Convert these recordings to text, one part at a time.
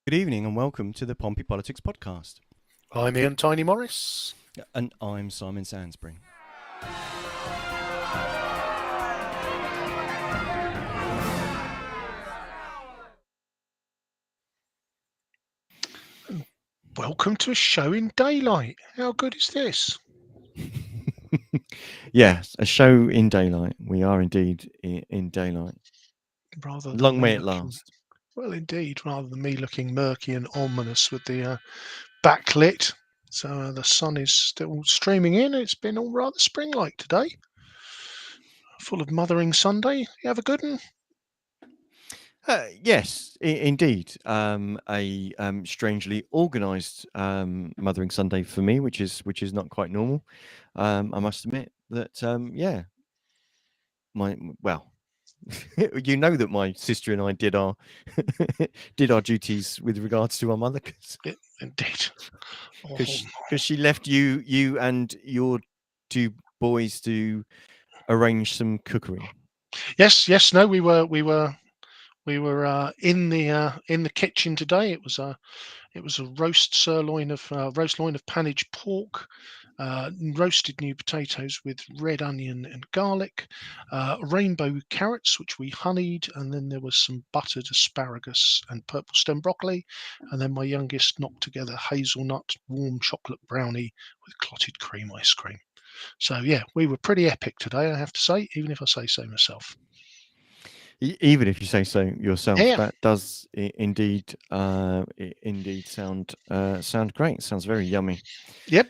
Good evening and welcome to the Pompey Politics Podcast. I'm Ian Tiny Morris. And I'm Simon Sansbury. Welcome to a show in daylight. How good is this? Yes, a show in daylight. We are indeed in daylight. Rather than Long may it looking, last. well, indeed, rather than me looking murky and ominous with the backlit. So the sun is still streaming in. It's been all rather spring-like today. Full of Mothering Sunday. You have a good one? Yes, indeed. A strangely organised Mothering Sunday for me, which is not quite normal. I must admit that. You know that my sister and I did our did our duties with regards to our mother, Indeed, because she left you and your two boys to arrange some cookery. Yes. No, we were in the kitchen today. It was a roast loin of panage pork, roasted new potatoes with red onion and garlic, rainbow carrots which we honeyed, and then there was some buttered asparagus and purple stem broccoli, and then my youngest knocked together hazelnut warm chocolate brownie with clotted cream ice cream. So yeah, we were pretty epic today, I have to say, even if I say so myself. Even if you say so yourself, Yeah. that does indeed sound great. Sounds very yummy. Yep.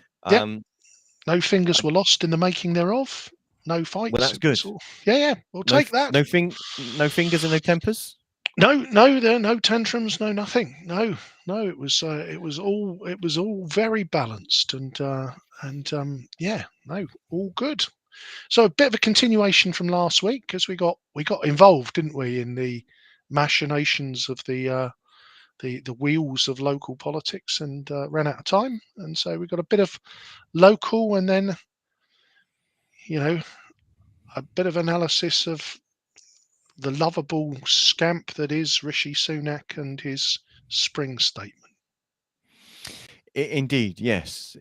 No fingers were lost in the making thereof. No fights. Well, that's good. Yeah. We'll take that. No fingers and no tempers. No, there are no tantrums, no nothing. No. It was all very balanced and all good. So a bit of a continuation from last week, because we got involved, didn't we, in the machinations of the wheels of local politics, and ran out of time, and so we got a bit of local, and then a bit of analysis of the lovable scamp that is Rishi Sunak and his spring statement. Indeed, yes.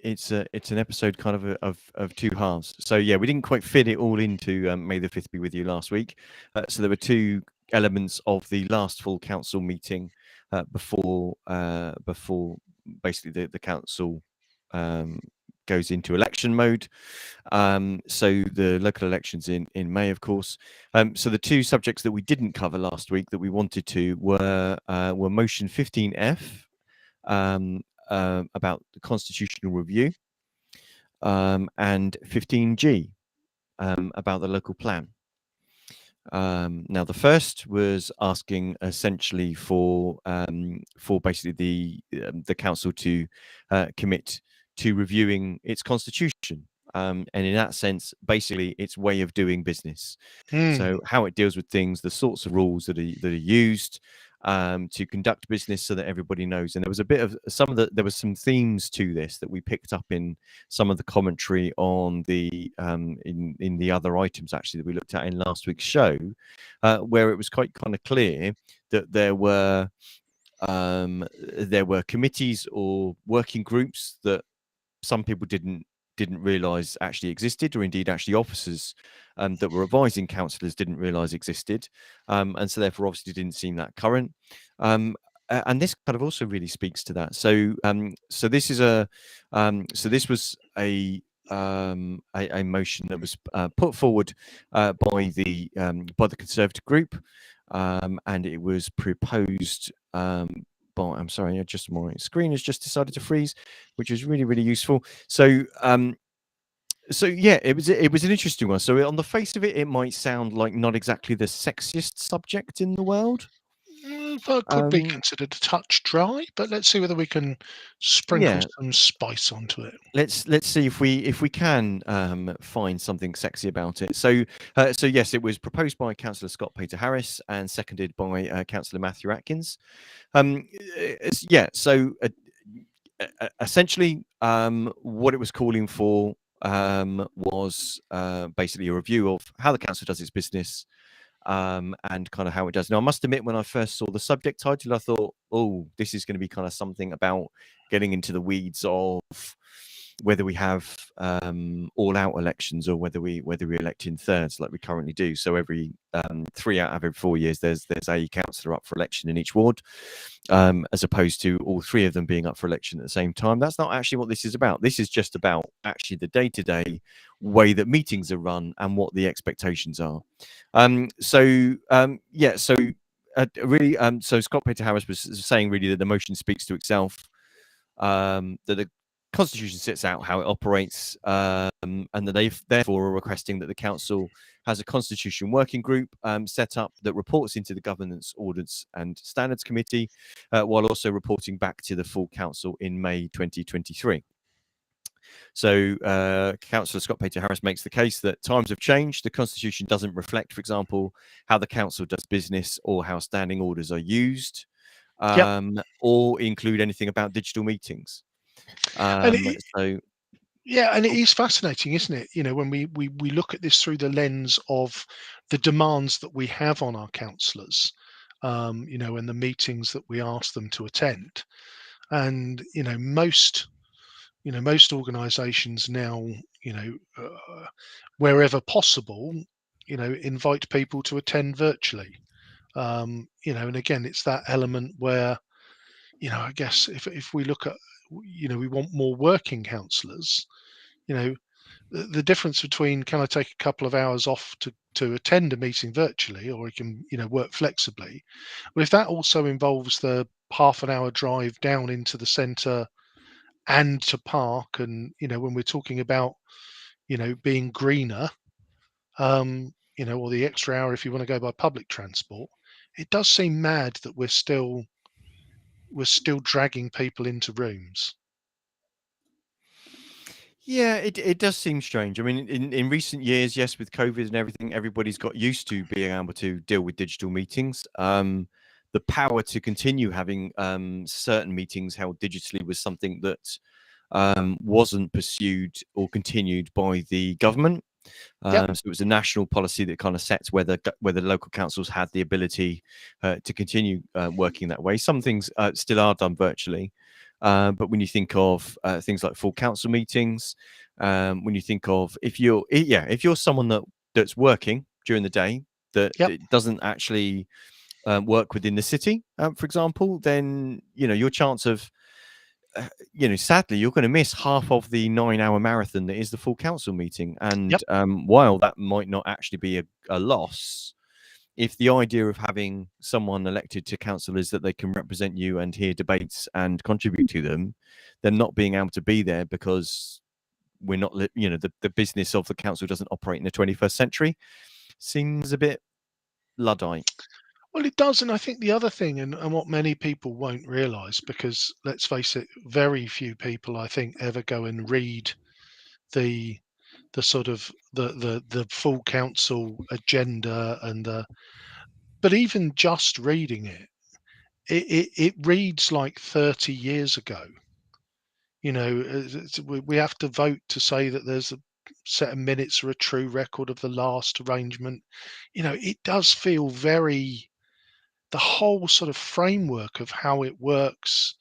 It's an episode kind of two halves. So yeah, we didn't quite fit it all into May the 5th be with you last week. So there were two elements of the last full council meeting before basically the council goes into election mode. So the local elections in May, of course. So the two subjects that we didn't cover last week that we wanted to were motion 15F. About the constitutional review, and 15G about the local plan. Now, the first was asking essentially for basically the council to commit to reviewing its constitution, and in that sense, basically its way of doing business. So how it deals with things, the sorts of rules that are used to conduct business, so that everybody knows. And there was a bit of there was some themes to this that we picked up in some of the commentary on the in the other items actually that we looked at in last week's show, where it was quite kind of clear that there were committees or working groups that some people didn't realise actually existed, or indeed actually officers that were advising councillors didn't realise existed, and so therefore obviously didn't seem that current. And this kind of also really speaks to that. So this is this was a motion that was put forward by the Conservative group, and it was proposed I'm sorry, my screen has just decided to freeze, which is really, really useful. So yeah, it was an interesting one. So on the face of it, it might sound like not exactly the sexiest subject in the world. That could be considered a touch dry, but let's see whether we can sprinkle some spice onto it. Let's see if we can find something sexy about it. So yes, it was proposed by Councillor Scott Pater Harris and seconded by Councillor Matthew Atkins. So essentially, what it was calling for was basically a review of how the council does its business, and kind of how it does. Now, I must admit, when I first saw the subject title, I thought, oh, this is going to be kind of something about getting into the weeds of whether we have all-out elections or whether we elect in thirds like we currently do. So every 3 out of every 4 years, there's a councillor up for election in each ward, as opposed to all 3 of them being up for election at the same time. That's not actually what this is about. This is just about actually the day-to-day way that meetings are run and what the expectations are. Really, so Scott Peter Harris was saying really that the motion speaks to itself, that the Constitution sets out how it operates, and that they therefore are requesting that the council has a Constitution working group set up that reports into the Governance, Audits and Standards Committee, while also reporting back to the full council in May 2023. So Councillor Scott Peter Harris makes the case that times have changed. The Constitution doesn't reflect, for example, how the council does business or how standing orders are used, or include anything about digital meetings. And And it is fascinating, isn't it? When we look at this through the lens of the demands that we have on our councillors, and the meetings that we ask them to attend. And most organisations now, wherever possible, invite people to attend virtually. And again, it's that element where, I guess if we look at, we want more working councillors, the difference between, can I take a couple of hours off to attend a meeting virtually, or I can, work flexibly. Well, if that also involves the half an hour drive down into the centre and to park, and, when we're talking about, being greener, or the extra hour if you want to go by public transport, it does seem mad that we're still dragging people into rooms. yeah, it does seem strange. I mean, in recent years, yes, with COVID and everything, everybody's got used to being able to deal with digital meetings. The power to continue having certain meetings held digitally was something that wasn't pursued or continued by the government. Yep. So it was a national policy that kind of sets whether local councils had the ability to continue working that way. Some things still are done virtually, but when you think of things like full council meetings, when you think of if you're someone that's working during the day that Yep. doesn't actually work within the city, for example, then your chance of sadly, you're going to miss half of the 9-hour marathon that is the full council meeting. And Yep. while that might not actually be a loss, if the idea of having someone elected to council is that they can represent you and hear debates and contribute to them, then not being able to be there because we're not, the business of the council doesn't operate in the 21st century seems a bit Luddite. Well, it does, and I think the other thing, and what many people won't realise, because let's face it, very few people, I think, ever go and read the sort of the full council agenda, but even just reading it reads like 30 years ago. We have to vote to say that there's a set of minutes or a true record of the last arrangement. It does feel very, the whole sort of framework of how it works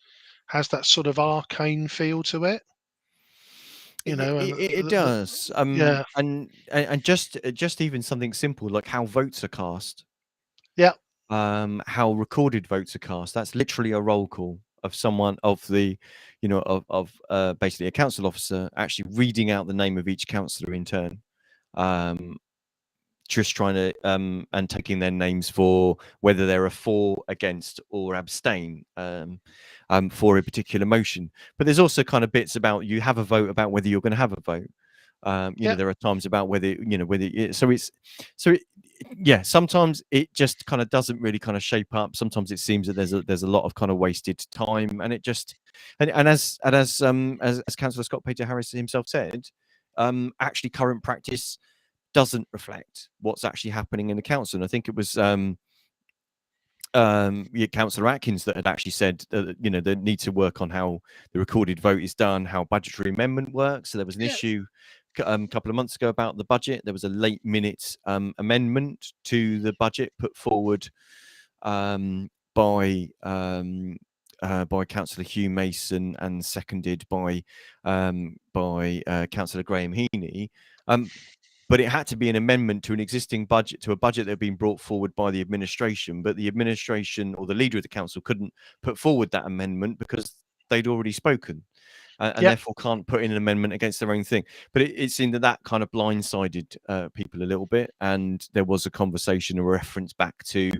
has that sort of arcane feel to it. It, And it, it does. yeah, And just even something simple like how votes are cast, yeah, how recorded votes are cast. That's literally a roll call of someone of the, basically a council officer actually reading out the name of each councillor in turn. Just trying to and taking their names for whether they're for, against, or abstain for a particular motion. But there's also kind of bits about you have a vote about whether you're going to have a vote. yeah. There are times about whether sometimes it just kind of doesn't really kind of shape up. Sometimes it seems that there's a lot of kind of wasted time, and it just and as Councillor Scott Peter Harris himself said, actually current practice doesn't reflect what's actually happening in the council. And I think it was Councillor Atkins that had actually said they need to work on how the recorded vote is done, how budgetary amendment works. So there was an issue couple of months ago about the budget. There was a late minute amendment to the budget put forward by Councillor Hugh Mason and seconded by Councillor Graham Heaney. But it had to be an amendment to an existing budget, to a budget that had been brought forward by the administration. But the administration or the leader of the council couldn't put forward that amendment because they'd already spoken, and therefore can't put in an amendment against their own thing. But it seemed that kind of blindsided people a little bit, and there was a conversation, a reference back to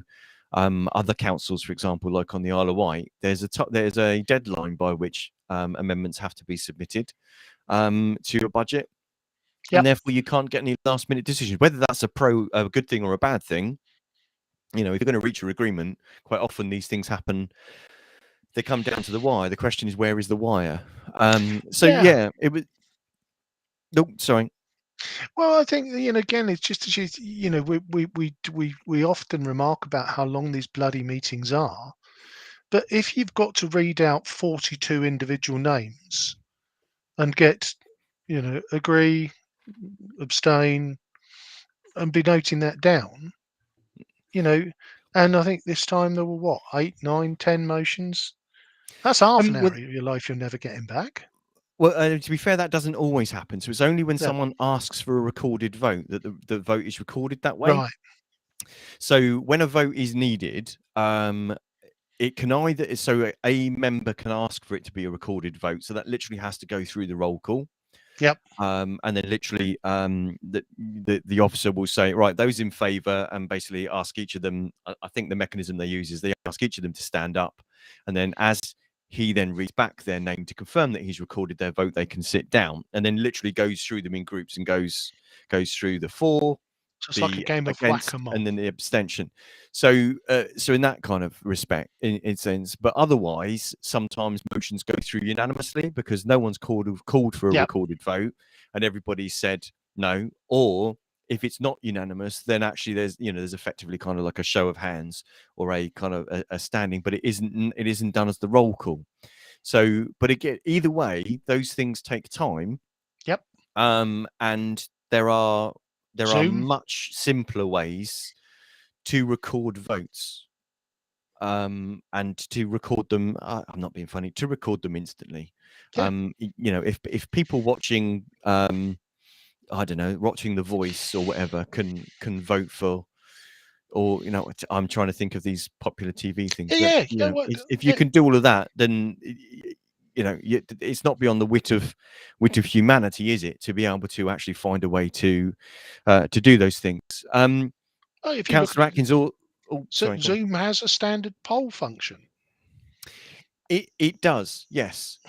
other councils, for example, like on the Isle of Wight. There's a deadline by which amendments have to be submitted to your budget. Yep. And therefore you can't get any last minute decisions, whether that's a good thing or a bad thing. If you're going to reach an agreement, quite often these things happen. They come down to the wire. The question is, where is the wire? It was. No, sorry. Well, I think again, it's just we often remark about how long these bloody meetings are, but if you've got to read out 42 individual names and get agree, abstain, and be noting that down, and I think this time there were 8, 9, 10 motions. That's half an hour of your life you're never getting back. Well, to be fair, that doesn't always happen. So it's only when someone asks for a recorded vote that the vote is recorded that way. Right. So when a vote is needed, it can either a member can ask for it to be a recorded vote. So that literally has to go through the roll call. Yep. And then literally the officer will say, right, those in favour, and basically ask each of them. I think the mechanism they use is they ask each of them to stand up, and then as he then reads back their name to confirm that he's recorded their vote, they can sit down, and then literally goes through them in groups and goes through the for, So it's like a game of against, whack-a-mole. and then the abstention. So in that kind of respect, in sense, but otherwise, sometimes motions go through unanimously because no one's called for a recorded vote, and everybody said no. Or if it's not unanimous, then actually there's effectively kind of like a show of hands or a kind of a standing, but it isn't done as the roll call. So, but again, either way, those things take time. Yep. And there are Zoom. much simpler ways to record votes, and to record them. I'm not being funny. To record them instantly. Yeah. If people watching, I don't know, watching The Voice or whatever can vote for, or I'm trying to think of these popular TV things. If you can do all of that, then it's not beyond the wit of humanity, is it, to be able to actually find a way to do those things? Councillor Atkins, Zoom has a standard poll function. It does, yes.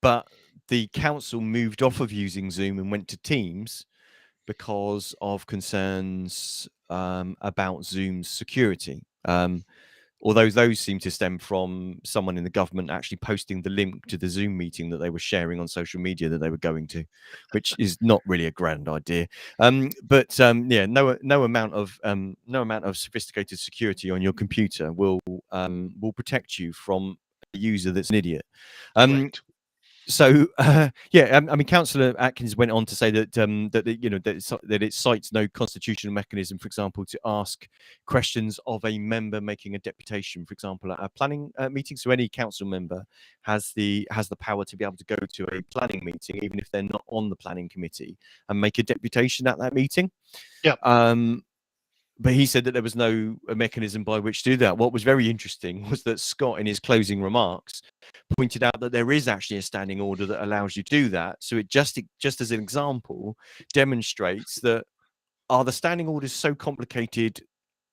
But the council moved off of using Zoom and went to Teams because of concerns about Zoom's security. Although those seem to stem from someone in the government actually posting the link to the Zoom meeting that they were sharing on social media that they were going to, which is not really a grand idea. No amount of sophisticated security on your computer will protect you from a user that's an idiot. So, Councillor Atkins went on to say that that it cites no constitutional mechanism, for example, to ask questions of a member making a deputation, for example, at a planning meeting. So any council member has the power to be able to go to a planning meeting, even if they're not on the planning committee, and make a deputation at that meeting. Yeah. But he said that there was no mechanism by which to do that. What was very interesting was that Scott, in his closing remarks, pointed out that there is actually a standing order that allows you to do that. So it just as an example demonstrates that, are the standing orders so complicated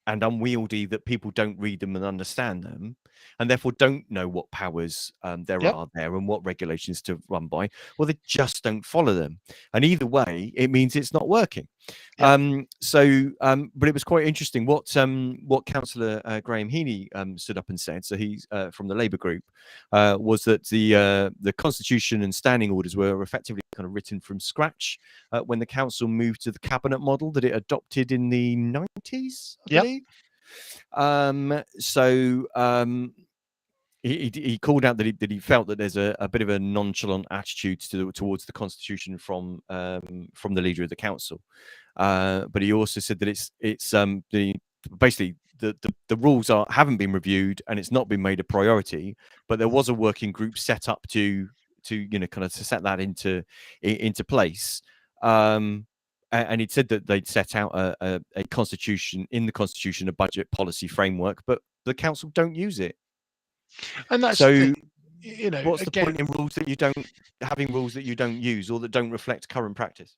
and unwieldy that people don't read them and understand them, and therefore don't know what powers there are there and what regulations to run by? Well, they just don't follow them, and either way, it means it's not working. But it was quite interesting what Councillor Graham Heaney stood up and said. So he's from the Labour group, was that the Constitution and standing orders were effectively kind of written from scratch when the council moved to the cabinet model that it adopted in the 90s, I believe. he called out that he felt that there's a bit of a nonchalant attitude towards the constitution from the leader of the council, but he also said that it's the basically the rules haven't been reviewed and it's not been made a priority, but there was a working group set up to kind of to set that into place. And he'd said that they'd set out a constitution in the constitution, a budget policy framework, but the council don't use it. And that's the So thing, you know, what's the again, point in having rules that you don't use or that don't reflect current practice?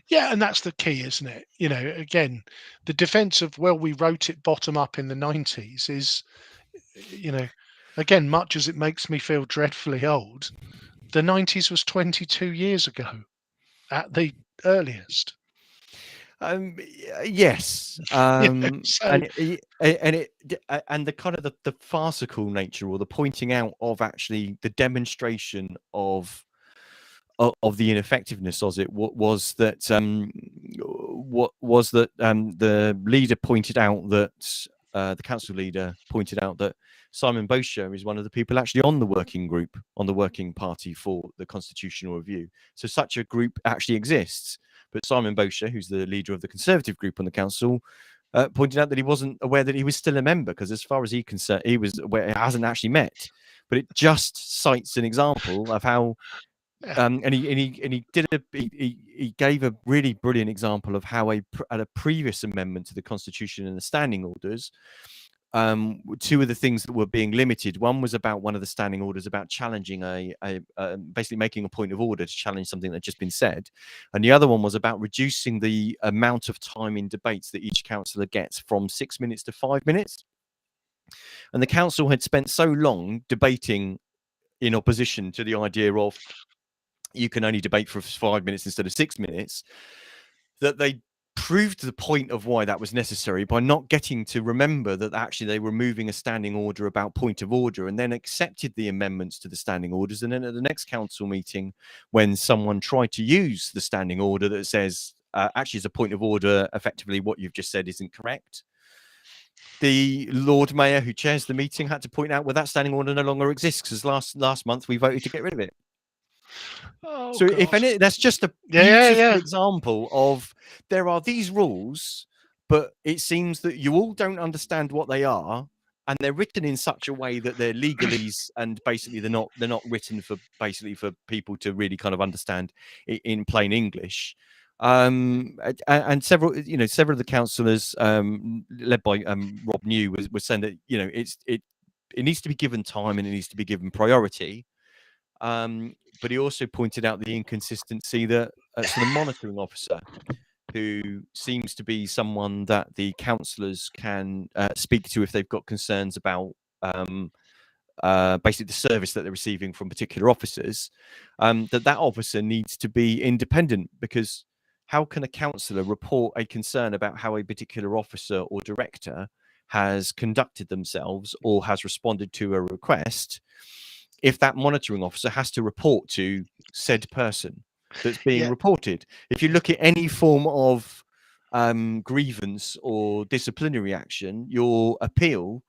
yeah, and that's the key, isn't it? You know, again, the defense of, well, we wrote it bottom up in the 90s is, you know, again, much as it makes me feel dreadfully old, the 90s was 22 years ago at the earliest. Yes, You know, so and the kind of the farcical nature or the pointing out of actually the demonstration of the ineffectiveness of it was that the leader pointed out that the council leader pointed out that Simon Bowsher is one of the people actually on the working group, on the working party for the constitutional review. So such a group actually exists. But Simon Bowsher, who's the leader of the Conservative group on the council, pointed out that he wasn't aware that he was still a member, because as far as he concerned, he was aware it hasn't actually met. But it just cites an example of how and he gave a really brilliant example of how at a previous amendment to the constitution and the standing orders, two of the things that were being limited. One was about one of the standing orders about challenging basically making a point of order to challenge something that had just been said, and the other one was about reducing the amount of time in debates that each councillor gets from 6 minutes to 5 minutes. And the council had spent so long debating in opposition to the idea of you can only debate for 5 minutes instead of 6 minutes, that they proved the point of why that was necessary by not getting to remember that actually they were moving a standing order about point of order, and then accepted the amendments to the standing orders. And then at the next council meeting, when someone tried to use the standing order that says actually as a point of order, effectively what you've just said isn't correct, the Lord Mayor who chairs the meeting had to point out, well, that standing order no longer exists because last month we voted to get rid of it. oh So if God. any, that's just a Yeah, beautiful yeah. example of there are these rules, but it seems that you all don't understand what they are, and they're written in such a way that they're legalese, and basically they're not written for people to really kind of understand in plain English. And several of the councillors, led by Rob New, was saying that it needs to be given time and it needs to be given priority. But he also pointed out the inconsistency that so the monitoring officer, who seems to be someone that the councillors can speak to if they've got concerns about basically the service that they're receiving from particular officers, that officer needs to be independent, because how can a councillor report a concern about how a particular officer or director has conducted themselves or has responded to a request if that monitoring officer has to report to said person that's being Yeah. reported? If you look at any form of grievance or disciplinary action, your appeal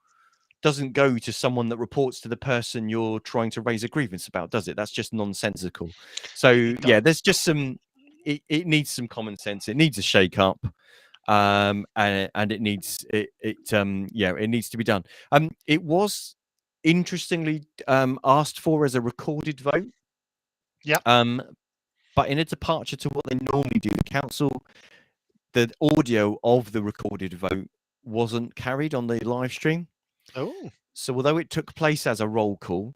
doesn't go to someone that reports to the person you're trying to raise a grievance about, does it? That's just nonsensical. So It yeah, does. there's just it needs some common sense. It needs a shake up. And it needs it needs to be done. It was interestingly asked for as a recorded vote. Yep. But in a departure to what they normally do, the council, the audio of the recorded vote wasn't carried on the live stream. Oh. So although it took place as a roll call,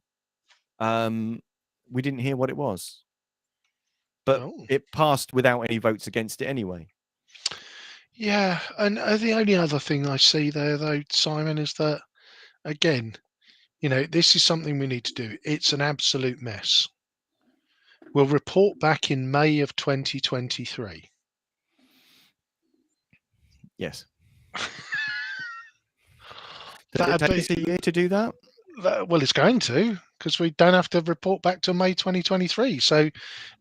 we didn't hear what it was. But Oh. it passed without any votes against it anyway. Yeah, and the only other thing I see there, though, Simon, is that, again, this is something we need to do. It's an absolute mess. We'll report back in May of 2023. Yes. Does it That'd take be us a year to do that? well, it's going to, because we don't have to report back to May 2023. So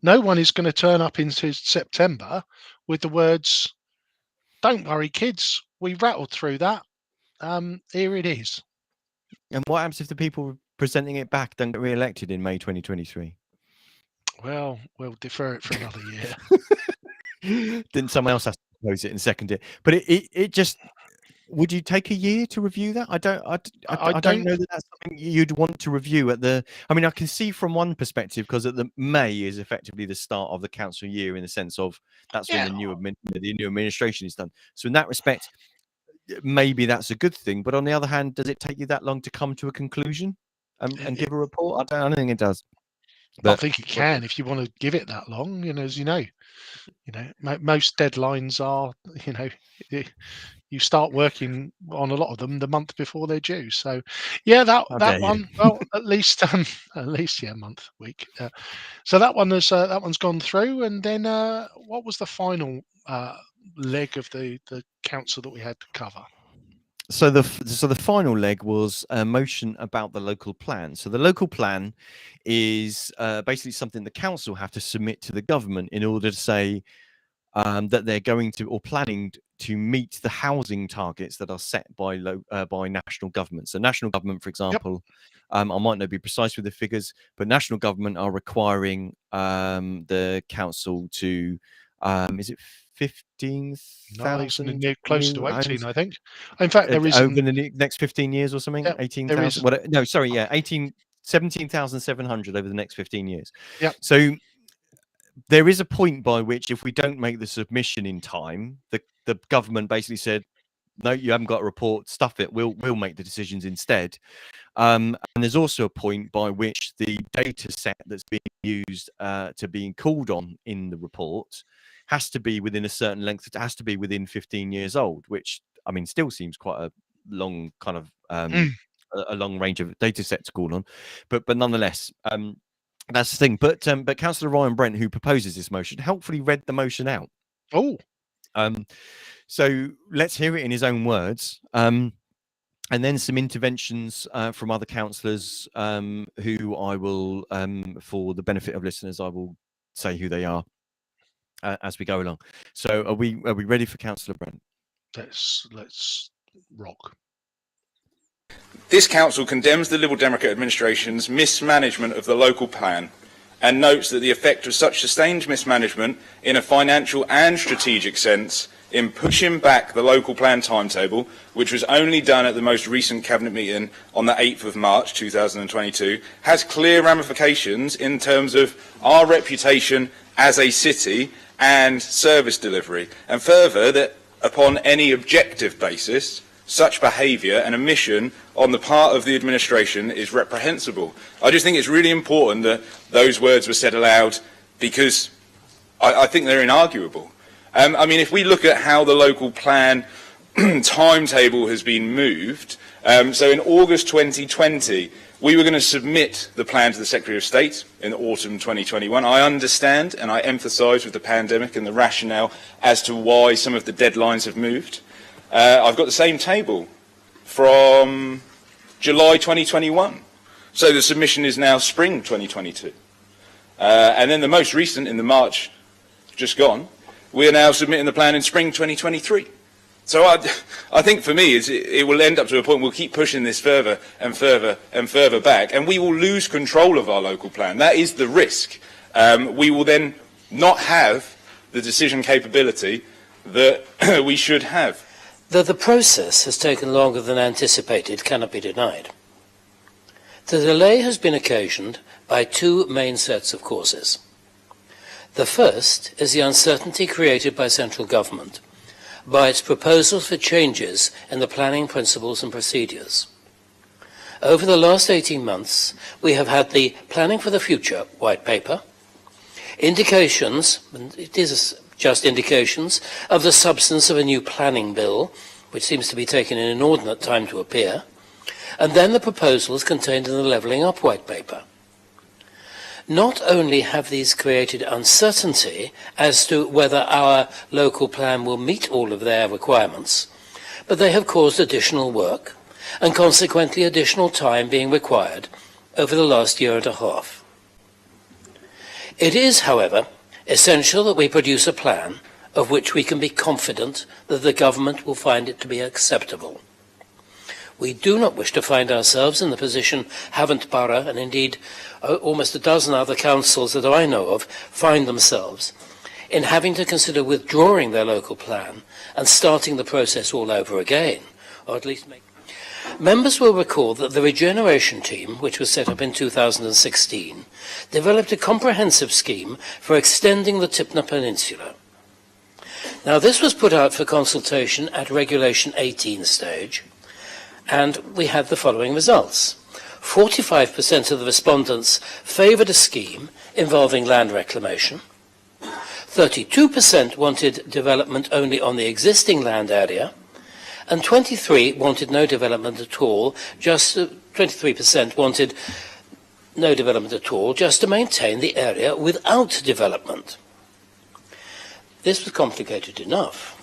no one is going to turn up into September with the words, "Don't worry, kids, we rattled through that. Here it is." And what happens if the people presenting it back don't get re-elected in May 2023? Well, we'll defer it for another year. Didn't someone else have to propose it and second it? But it just, would you take a year to review that? I I don't don't. know that that's something you'd want to review at the. I mean, I can see from one perspective, because at the May is effectively the start of the council year, in the sense of that's when Yeah, the new administration is done. So in that respect, maybe that's a good thing. But on the other hand, does it take you that long to come to a conclusion and it, give a report? I don't think it does. I But think it what, can if you want to give it that long. As most deadlines are. y- You start working on a lot of them the month before they're due. So, yeah, that how that dare you? one. Well, at least yeah, month, week. So that one's gone through. And then what was the final leg of the council that we had to cover? So the final leg was a motion about the local plan. So the local plan is basically something the council have to submit to the government in order to say that they're going to, or planning to meet the housing targets that are set by national government. So national government, for Yep. example, I might not be precise with the figures, but national government are requiring the council to, is it No, it's 15,000 close new to 18, homes I think. In fact, there is over the next 15 years or something? yeah, there 18,000? is What? No, sorry, yeah, 17,700 over the next 15 years. yeah. So there is a point by which, if we don't make the submission in time, the government basically said, no, you haven't got a report, stuff it, we'll make the decisions instead. And there's also a point by which the data set that's being used to being called on in the report has to be within a certain length. It has to be within 15 years old, which, I mean, still seems quite a long kind of Mm. a long range of data set to call on, but nonetheless, that's the thing. But Councillor Ryan Brent, who proposes this motion, helpfully read the motion out. Oh, So let's hear it in his own words. And then some interventions from other councillors, who I will, for the benefit of listeners, I will say who they are as we go along. So are we ready for Councillor Brent? let's rock. This council condemns the Liberal Democrat administration's mismanagement of the local plan and notes that the effect of such sustained mismanagement in a financial and strategic sense in pushing back the local plan timetable, which was only done at the most recent Cabinet meeting on the 8th of March 2022, has clear ramifications in terms of our reputation as a city and service delivery, and further that upon any objective basis, such behaviour and omission on the part of the administration is reprehensible. I just think it's really important that those words were said aloud, because I think they're inarguable. I mean, if we look at how the local plan timetable has been moved, so in August 2020, we were going to submit the plan to the Secretary of State in autumn 2021. I understand and I empathise with the pandemic and the rationale as to why some of the deadlines have moved. I've got the same table from July 2021. So the submission is now spring 2022. And then the most recent, in the March just gone, we are now submitting the plan in spring 2023. So I think for me, it will end up to a point we'll keep pushing this further and further and further back, and we will lose control of our local plan. That is the risk. We will then not have the decision capability that we should have. Though the process has taken longer than anticipated cannot be denied. The delay has been occasioned by two main sets of causes. The first is the uncertainty created by central government by its proposals for changes in the planning principles and procedures. Over the last 18 months, we have had the Planning for the Future white paper, indications, and it is just indications, of the substance of a new planning bill, which seems to be taking an inordinate time to appear, and then the proposals contained in the Levelling Up white paper. Not only have these created uncertainty as to whether our local plan will meet all of their requirements, but they have caused additional work and consequently additional time being required over the last year and a half. It is, however, essential that we produce a plan of which we can be confident that the government will find it to be acceptable. We do not wish to find ourselves in the position Havant Borough, and indeed almost a dozen other councils that I know of, find themselves in having to consider withdrawing their local plan and starting the process all over again, or at least make... Members will recall that the Regeneration Team, which was set up in 2016, developed a comprehensive scheme for extending the Tipner Peninsula. Now, this was put out for consultation at Regulation 18 stage, and we had the following results. 45% of the respondents favoured a scheme involving land reclamation. 32% wanted development only on the existing land area, and 23% wanted no development at all, just 23% wanted no development at all, just to maintain the area without development. This was complicated enough.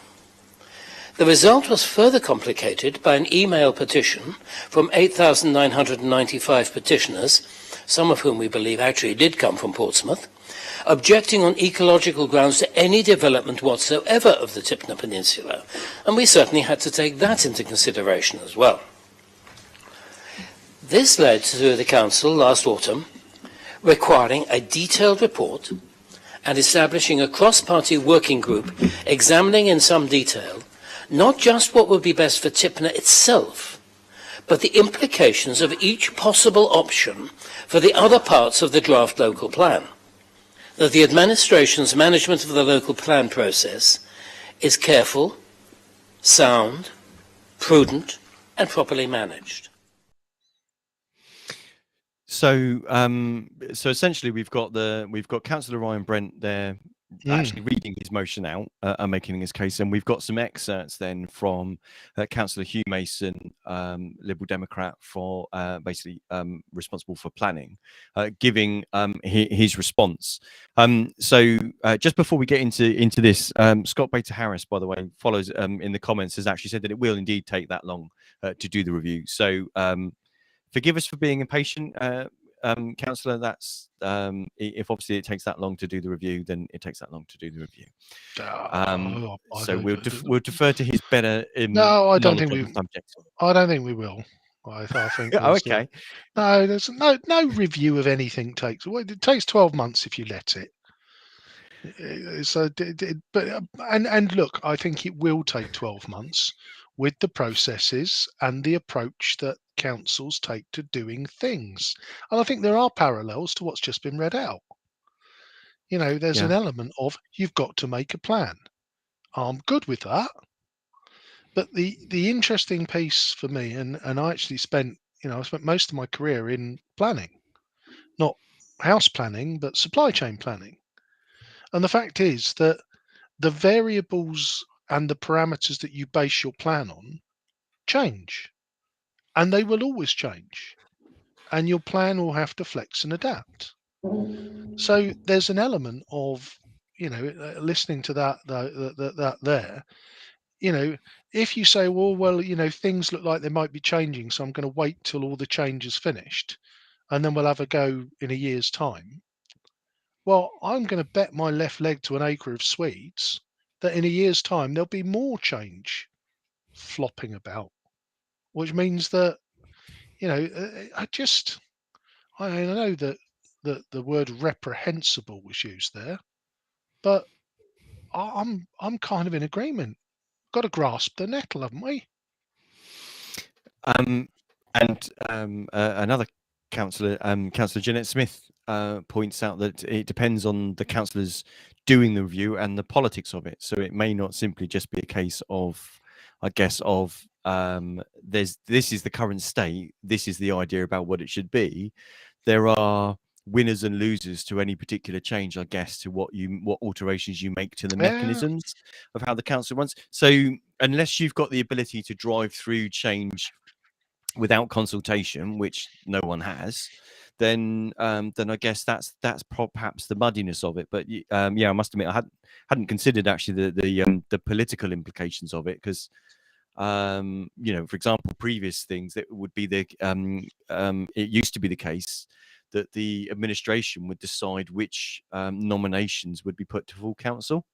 The result was further complicated by an email petition from 8,995 petitioners, some of whom we believe actually did come from Portsmouth, objecting on ecological grounds to any development whatsoever of the Tipner Peninsula, and we certainly had to take that into consideration as well. This led to the Council last autumn requiring a detailed report and establishing a cross-party working group examining in some detail not just what would be best for Tipner itself, but the implications of each possible option for the other parts of the draft local plan. That the administration's management of the local plan process is careful, sound, prudent, and properly managed. So, so essentially, we've got Councillor Ryan Brent there actually reading his motion out and making his case, and we've got some excerpts then from Councillor Hugh Mason, Liberal Democrat, for basically responsible for planning, giving his response. So just before we get into this, Scott Baker Harris, by the way, follows in the comments, has actually said that it will indeed take that long to do the review. So forgive us for being impatient. Councillor, that's if obviously it takes that long to do the review, then it takes that long to do the review. So we'll defer to his better. No, I don't think we. I don't think we will. I think. Okay. No, there's no review of anything takes. Well, it takes 12 months if you let it. So, but look, I think it will take 12 months with the processes and the approach that councils take to doing things. And I think there are parallels to what's just been read out. You know, there's an element of you've got to make a plan. I'm good with that. But the interesting piece for me, and I actually spent, I spent most of my career in planning, not house planning, but supply chain planning. And the fact is that the variables and the parameters that you base your plan on change, and they will always change, and your plan will have to flex and adapt. So there's an element of, listening to that there, if you say, well, things look like they might be changing, so I'm going to wait till all the change is finished, and then we'll have a go in a year's time. Well, I'm going to bet my left leg to an acre of Swedes that in a year's time there'll be more change flopping about, which means that, I know that the word reprehensible was used there, but I'm kind of in agreement. Got to grasp the nettle, haven't we? Another councillor, Councillor Jeanette Smith, points out that it depends on the councillors doing the review and the politics of it. So it may not simply just be a case of, I guess, of this is the current state, this is the idea about what it should be. There are winners and losers to any particular change, I guess, to what alterations you make to the mechanisms of how the council runs. So unless you've got the ability to drive through change without consultation, which no one has, then I guess that's perhaps the muddiness of it. But I must admit, I hadn't considered actually the political implications of it, because for example, previous things that would be it used to be the case that the administration would decide which nominations would be put to full council.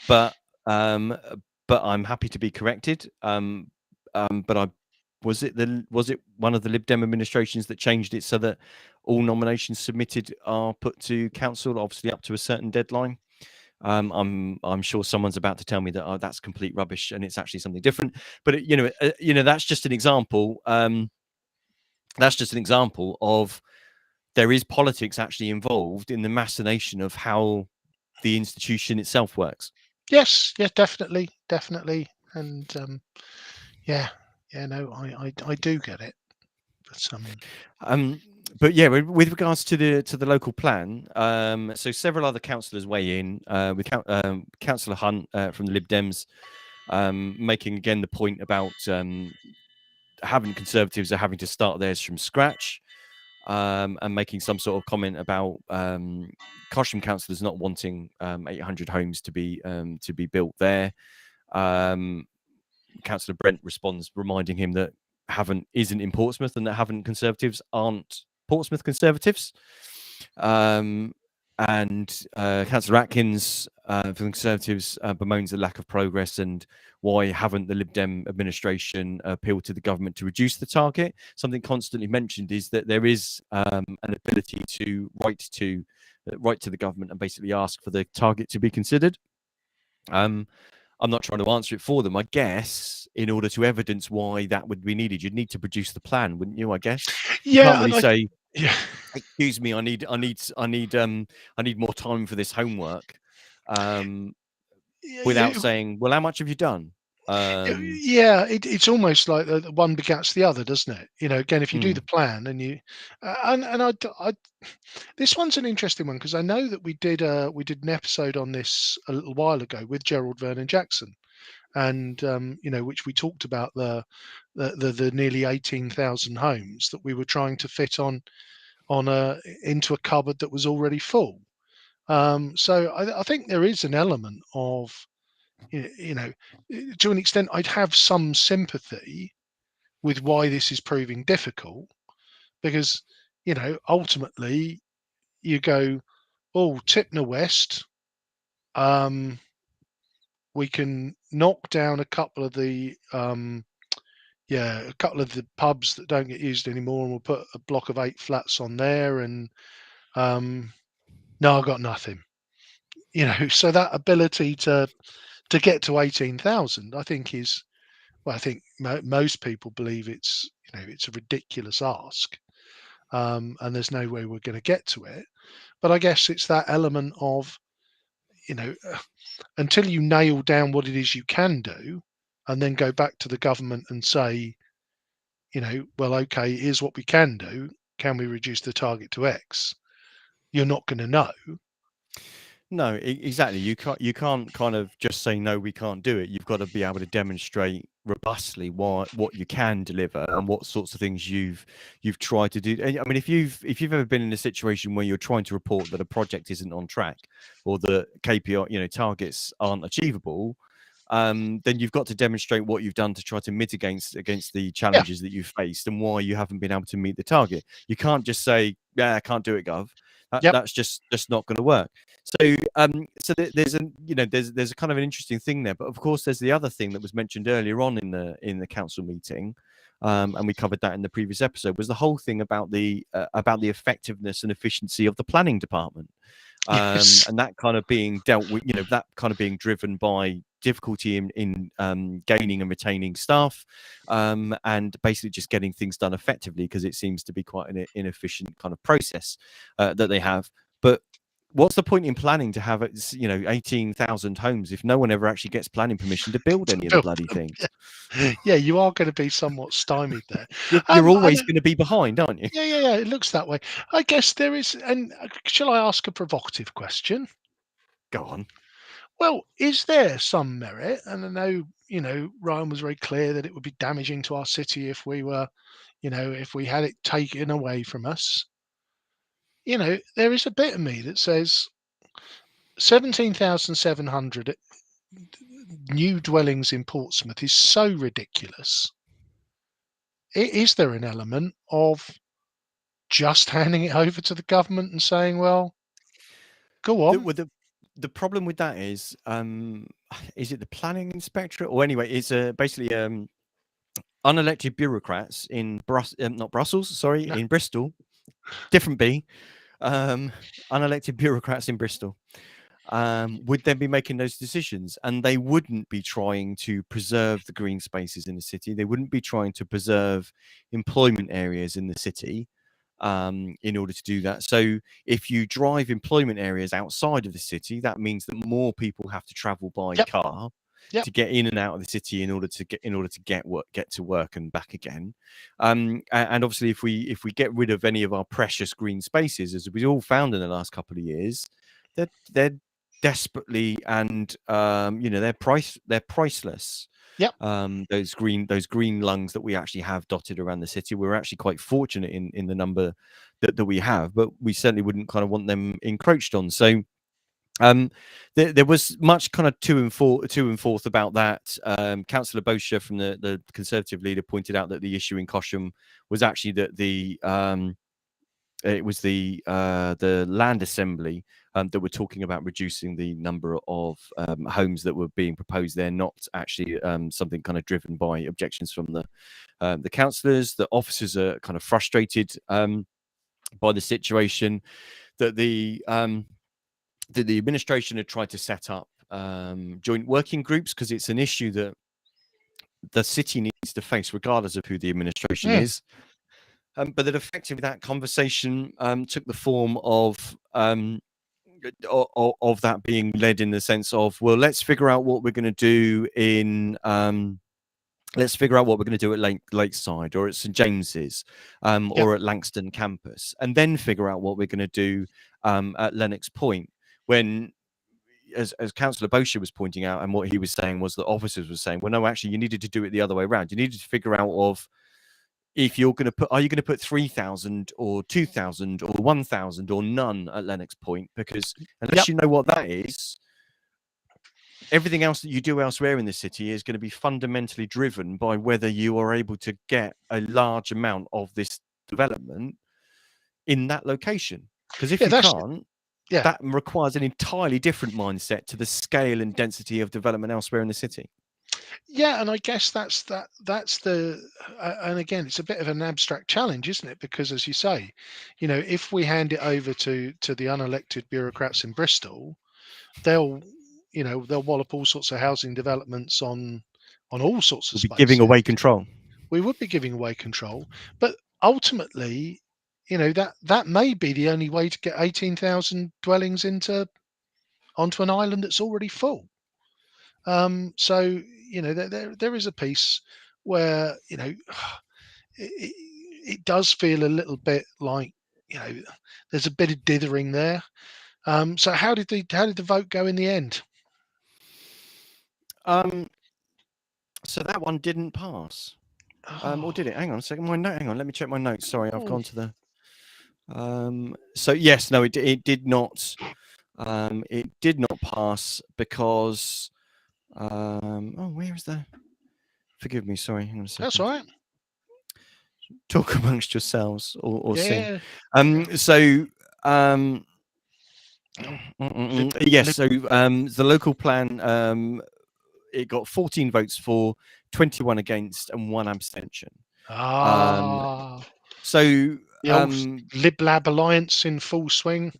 But but I'm happy to be corrected. But was it one of the Lib Dem administrations that changed it so that all nominations submitted are put to council, obviously up to a certain deadline? I'm sure someone's about to tell me that that's complete rubbish and it's actually something different. But that's just an example. That's just an example of there is politics actually involved in the machination of how the institution itself works. Yes, definitely, and no, I do get it, but yeah, with regards to the local plan, so several other councillors weigh in, with Councillor Hunt from the Lib Dems making again the point about having Conservatives are having to start theirs from scratch. And making some sort of comment about Cosham councillors not wanting 800 homes to be built there. Councillor Brent responds, reminding him that Havant isn't in Portsmouth and that Havant Conservatives aren't Portsmouth Conservatives. And Councillor Atkins for the Conservatives bemoans the lack of progress and why haven't the Lib Dem administration appealed to the government to reduce the target. Something constantly mentioned is that there is an ability to write to the government and basically ask for the target to be considered. I'm not trying to answer it for them. I guess in order to evidence why that would be needed, you'd need to produce the plan, wouldn't you? I guess. You can't really say, excuse me, I need more time for this homework, without saying, well, how much have you done? It's almost like the one begats the other, doesn't it? Again, if you do the plan and you this one's an interesting one because I know that we did an episode on this a little while ago with Gerald Vernon Jackson, and which we talked about the nearly 18,000 homes that we were trying to fit into a cupboard that was already full. So I think there is an element of, to an extent, I'd have some sympathy with why this is proving difficult, because ultimately you go, oh, Tipner West, we can knock down a couple of the pubs that don't get used anymore, and we'll put a block of 8 flats on there, and no, I got nothing. So that ability to get to 18,000, I think is, well, I think most people believe it's a ridiculous ask, and there's no way we're going to get to it. But I guess it's that element of, until you nail down what it is you can do, and then go back to the government and say, well, okay, here's what we can do. Can we reduce the target to X? You're not going to know. No, exactly. You can't kind of just say no, we can't do it. You've got to be able to demonstrate robustly what you can deliver and what sorts of things you've tried to do. I mean, if you've ever been in a situation where you're trying to report that a project isn't on track or the KPI, targets aren't achievable, then you've got to demonstrate what you've done to try to mitigate against the challenges that you've faced and why you haven't been able to meet the target. You can't just say, yeah, I can't do it, Gov. That's just not going to work. So there's a kind of an interesting thing there, but of course there's the other thing that was mentioned earlier on in the council meeting, and we covered that in the previous episode, was the whole thing about the effectiveness and efficiency of the planning department. And that kind of being dealt with, that kind of being driven by difficulty in gaining and retaining staff, and basically just getting things done effectively, because it seems to be quite an inefficient kind of process that they have. But what's the point in planning to have 18,000 homes if no one ever actually gets planning permission to build any of the bloody things? Yeah, you are going to be somewhat stymied there. You're always going to be behind, aren't you? Yeah, it looks that way. I guess there is. And shall I ask a provocative question? Go on. Well, is there some merit? And I know, Ryan was very clear that it would be damaging to our city if we were, if we had it taken away from us. There is a bit of me that says 17,700 new dwellings in Portsmouth is so ridiculous. Is there an element of just handing it over to the government and saying, well, go on? the problem with that is it the planning inspectorate, or anyway, it's basically unelected bureaucrats in not Brussels, sorry, No. in Bristol, different B, unelected bureaucrats in Bristol would then be making those decisions, and they wouldn't be trying to preserve the green spaces in the city. They wouldn't be trying to preserve employment areas in the city in order to do that. So if you drive employment areas outside of the city, that means that more people have to travel by Yep. car Yep. to get in and out of the city in order to get to work and back again. And obviously, if we get rid of any of our precious green spaces, as we all found in the last couple of years, they're desperately, and they're priceless. Yep. Those green lungs that we actually have dotted around the city. We're actually quite fortunate in the number that we have, but we certainly wouldn't kind of want them encroached on. So there was much kind of to and forth about that. Councillor Bosher from the Conservative leader pointed out that the issue in Cosham was actually that it was the land assembly that were talking about reducing the number of homes that were being proposed there, not actually something kind of driven by objections from the councillors. The officers are kind of frustrated by the situation, that the administration had tried to set up joint working groups, because it's an issue that the city needs to face regardless of who the administration is. But that effectively that conversation took the form of that being led in the sense of, well, let's figure out what we're going to do in let's figure out what we're going to do at Lakeside or at St James's or at Langston campus, and then figure out what we're going to do at Lennox Point. When, as Councillor Bosher was pointing out, and what he was saying was that officers were saying, well, no, actually, you needed to do it the other way around. You needed to figure out if you're going to put, are you going to put 3,000 or 2,000 or 1,000 or none at Lennox Point? Because unless you know what that is, everything else that you do elsewhere in the city is going to be fundamentally driven by whether you are able to get a large amount of this development in that location. Because if you can't, that requires an entirely different mindset to the scale and density of development elsewhere in the city. Yeah, and I guess that's the and again, it's a bit of an abstract challenge, isn't it? Because as you say, if we hand it over to the unelected bureaucrats in Bristol, they'll wallop all sorts of housing developments on all sorts of spaces. Giving away control. We would be giving away control, but ultimately, that may be the only way to get 18,000 dwellings onto an island that's already full. So there is a piece where it does feel a little bit like there's a bit of dithering there. So how did the vote go in the end? So that one didn't pass. Or did it? Hang on a second. Hang on. Let me check my notes. Sorry, I've gone to the. So yes, no, it did not. It did not pass because. Where is the? Forgive me. Sorry. Hang on a second. That's all right. Talk amongst yourselves or sing. Yeah. So. Yes. So the local plan. It got 14 votes for, 21 against, and 1 abstention. So the old Lib Lab alliance in full swing.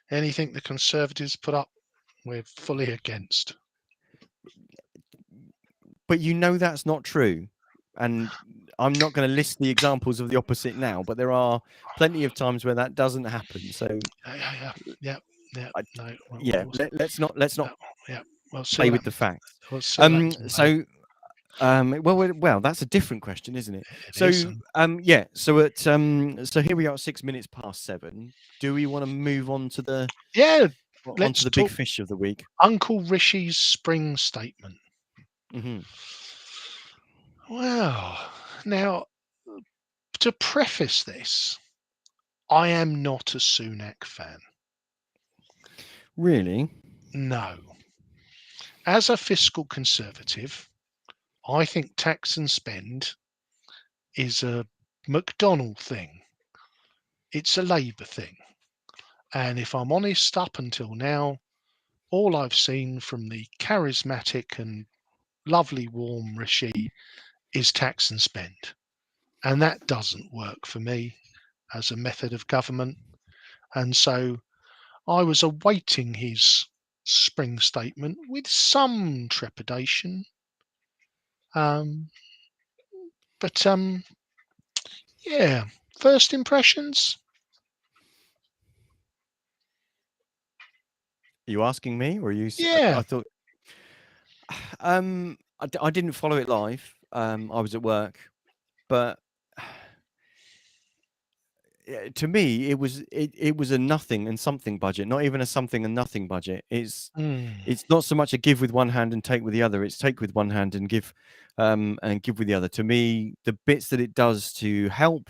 Anything the Conservatives put up, we're fully against. But that's not true. And I'm not going to list the examples of the opposite now, but there are plenty of times where that doesn't happen. So let's not play with the facts. Well, that's a different question, isn't it? So here we are at 6 minutes past 7. Do we want to move on to the big fish of the week? Uncle Rishi's spring statement. Well, now, to preface this, I am not a Sunak fan. Really? No. As a fiscal conservative, I think tax and spend is a McDonnell thing. It's a Labour thing. And if I'm honest, up until now, all I've seen from the charismatic and lovely, warm Rishi is tax and spend. And that doesn't work for me as a method of government. And so I was awaiting his spring statement with some trepidation. But yeah, first impressions. Are you asking me, or are you? Yeah. I thought. I didn't follow it live. I was at work, but to me, it was a nothing and something budget. Not even a something and nothing budget. It's not so much a give with one hand and take with the other. It's take with one hand and give with the other. To me, the bits that it does to help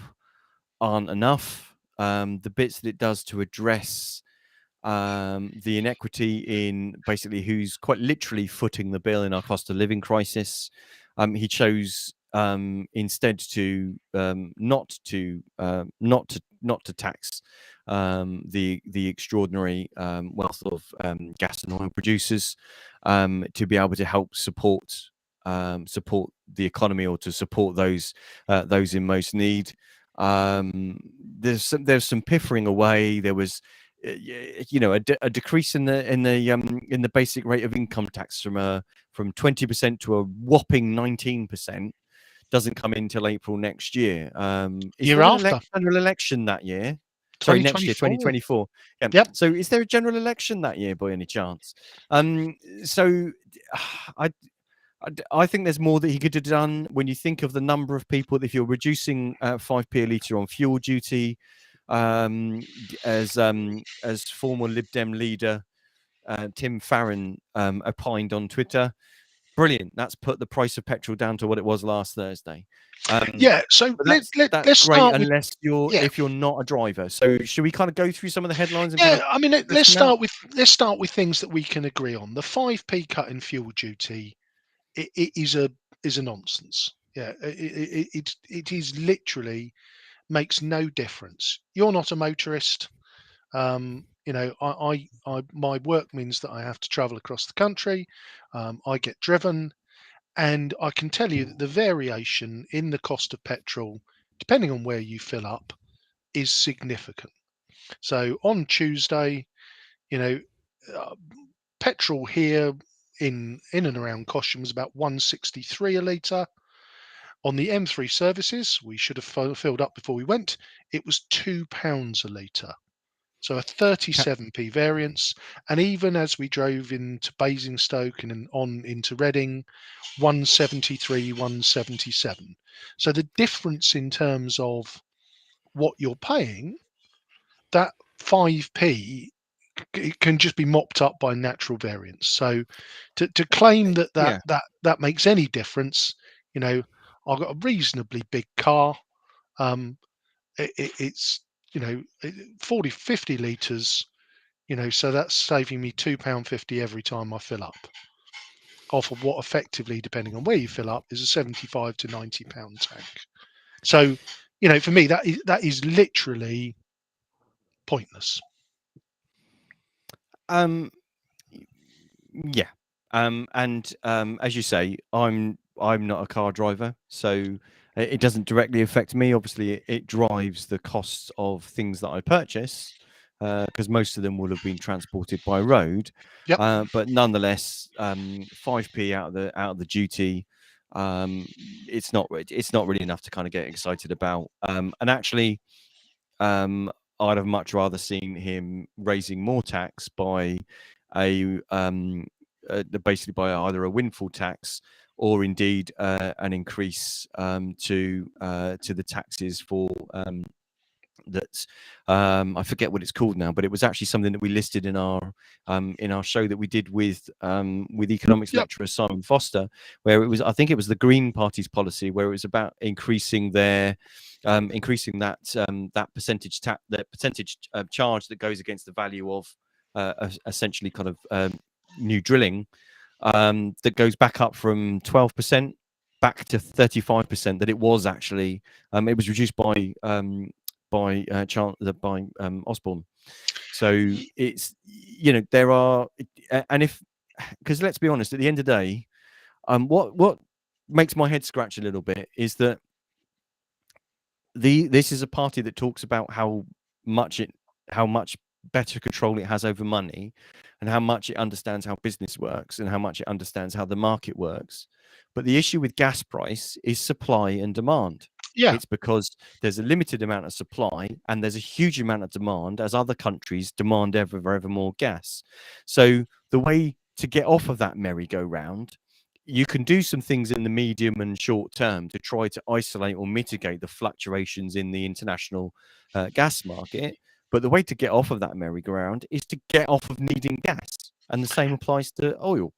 aren't enough. The bits that it does to address the inequity in basically who's quite literally footing the bill in our cost of living crisis. He chose instead to not to tax the extraordinary wealth of gas and oil producers, to be able to help support the economy, or to support those in most need. There's some piffering away. There was a decrease in the basic rate of income tax from 20% to a whopping 19%. Doesn't come in till April next year. Is Year there after. general election that year? Sorry, next year, 2024. Yeah. Yep. So is there a general election that year by any chance? So I think there's more that he could have done. When you think of the number of people, if you're reducing 5p a litre on fuel duty, as former Lib Dem leader Tim Farron opined on Twitter, brilliant. That's put the price of petrol down to what it was last Thursday. Yeah, so that's let's great, start unless if you're not a driver. So should we kind of go through some of the headlines? And yeah, I mean, let's start with things that we can agree on. The 5p cut in fuel duty, it is a nonsense. Yeah, it is literally makes no difference. You're not a motorist. I my work means that I have to travel across the country. I get driven, and I can tell you that the variation in the cost of petrol, depending on where you fill up, is significant. So on Tuesday, you know, uh, petrol here in and around Cosham was about 163 a litre. On the M3 services, we should have filled up before we went. It was £2 a litre. So a 37p variance. And even as we drove into Basingstoke and on into Reading, 173, 177. So the difference in terms of what you're paying, that 5p, it can just be mopped up by natural variance. So to claim that makes any difference, I've got a reasonably big car. It's 40, 50 litres, so that's saving me £2.50 every time I fill up, off of what effectively, depending on where you fill up, is a 75 to £90 tank. So, for me, that is literally pointless. Yeah. And as you say, I'm not a car driver, so it doesn't directly affect me. Obviously, it drives the costs of things that I purchase, because most of them will have been transported by road. Yep. But nonetheless, 5p out of the duty, it's not really enough to kind of get excited about. And actually, I'd have much rather seen him raising more tax by basically by either a windfall tax, or indeed an increase to the taxes for that. I forget what it's called now, but it was actually something that we listed in our show that we did with economics lecturer Simon Foster, where it was, I think it was the Green Party's policy, where it was about increasing that percentage charge that goes against the value of essentially kind of new drilling, that goes back up from 12% back to 35%. That it was actually it was reduced by Osborne. So it's, there are, and if, because let's be honest, at the end of the day, what makes my head scratch a little bit is that this is a party that talks about how much better control it has over money, and how much it understands how business works, and how much it understands how the market works. But the issue with gas price is supply and demand. Yeah. It's because there's a limited amount of supply and there's a huge amount of demand as other countries demand ever more gas. So the way to get off of that merry-go-round, you can do some things in the medium and short term to try to isolate or mitigate the fluctuations in the international gas market. But the way to get off of that merry-go-round is to get off of needing gas. And the same applies to oil.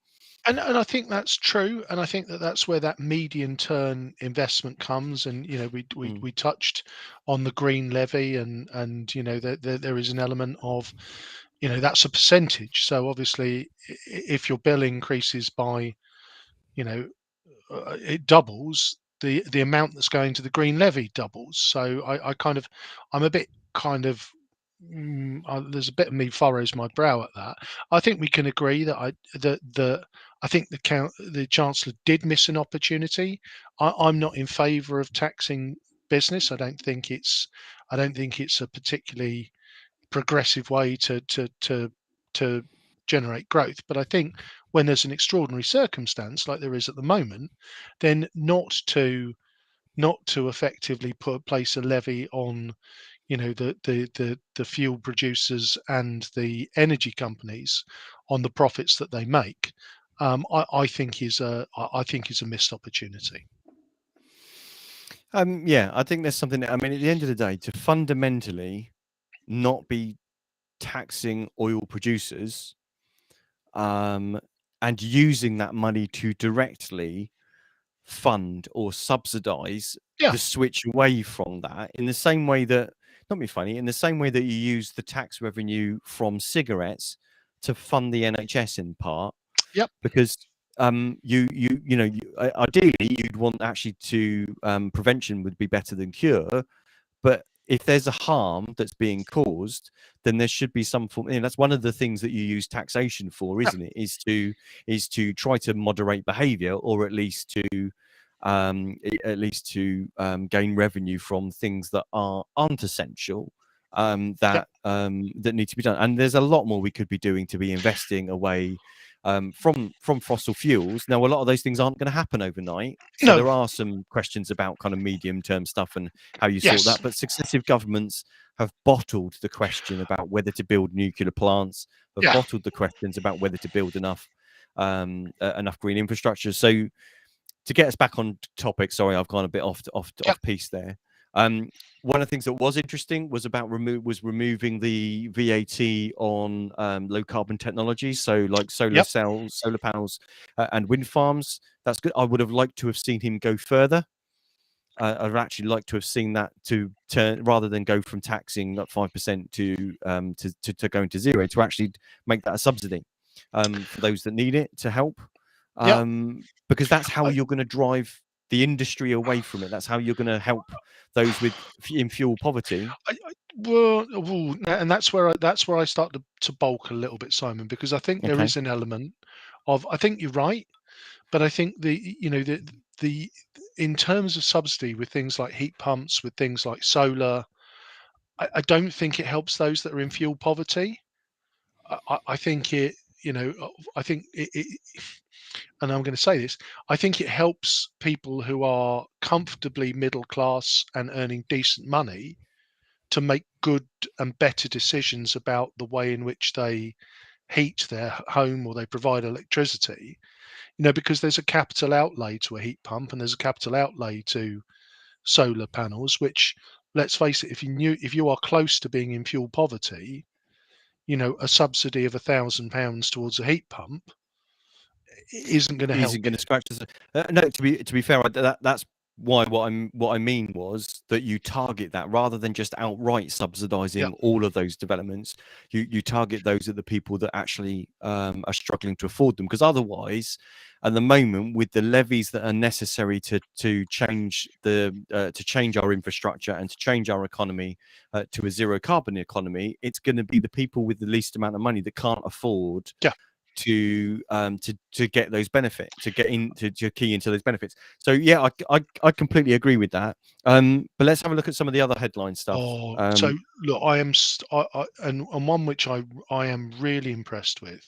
And I think that's true, and I think that's where that medium term investment comes. And we touched on the green levy, and there is an element of, that's a percentage. So obviously, if your bill increases by, it doubles, the amount that's going to the green levy doubles. So I'm a bit kind of there's a bit of me furrows my brow at that. I think we can agree that I think the Chancellor did miss an opportunity. I'm not in favour of taxing business. I don't think it's a particularly progressive way to generate growth. But I think when there's an extraordinary circumstance like there is at the moment, then not to effectively place a levy on the fuel producers and the energy companies on the profits that they make, I think is a missed opportunity. Yeah, I think there's something. I mean, at the end of the day, to fundamentally not be taxing oil producers, and using that money to directly fund or subsidize Yeah. the switch away from that, in the same way that, not be funny, in the same way that you use the tax revenue from cigarettes to fund the NHS in part. Yep. Because ideally you'd want actually to prevention would be better than cure, but if there's a harm that's being caused, then there should be some form. That's one of the things that you use taxation for, isn't it? Is to try to moderate behaviour, or at least to gain revenue from things that aren't essential, that need to be done. And there's a lot more we could be doing to be investing away from fossil fuels. Now, a lot of those things aren't going to happen overnight, so there are some questions about kind of medium term stuff and how you sort that. But successive governments have bottled the question about whether to build nuclear plants, have bottled the questions about whether to build enough green infrastructure. So to get us back on topic, sorry, I've gone a bit off piece there. One of the things that was interesting was about removing the VAT on low carbon technologies, so like solar cells, solar panels, and wind farms. That's good. I would have liked to have seen him go further. I'd actually like to have seen that to turn, rather than go from taxing at 5% to going to zero, to actually make that a subsidy for those that need it to help. Because that's how you're going to drive the industry away from it. That's how you're going to help those in fuel poverty. And that's where I start to bulk a little bit, Simon, because I think there is an element of, I think you're right, but I think the in terms of subsidy with things like heat pumps, with things like solar, I don't think it helps those that are in fuel poverty. I think it, I think it, and I'm going to say this, I think it helps people who are comfortably middle class and earning decent money to make good and better decisions about the way in which they heat their home or they provide electricity, because there's a capital outlay to a heat pump and there's a capital outlay to solar panels, which, let's face it, if you are close to being in fuel poverty, a subsidy of £1,000 towards a heat pump isn't going to help. Isn't going to scratch us. No, to be fair, that's what I mean was that you target that rather than just outright subsidizing all of those developments. You target those are the people that actually are struggling to afford them, because otherwise, at the moment, with the levies that are necessary to change our infrastructure and to change our economy to a zero carbon economy, it's going to be the people with the least amount of money that can't afford to get those benefits, to get into to key into those benefits. So yeah, I completely agree with that. But let's have a look at some of the other headline stuff. So look, and one which I am really impressed with.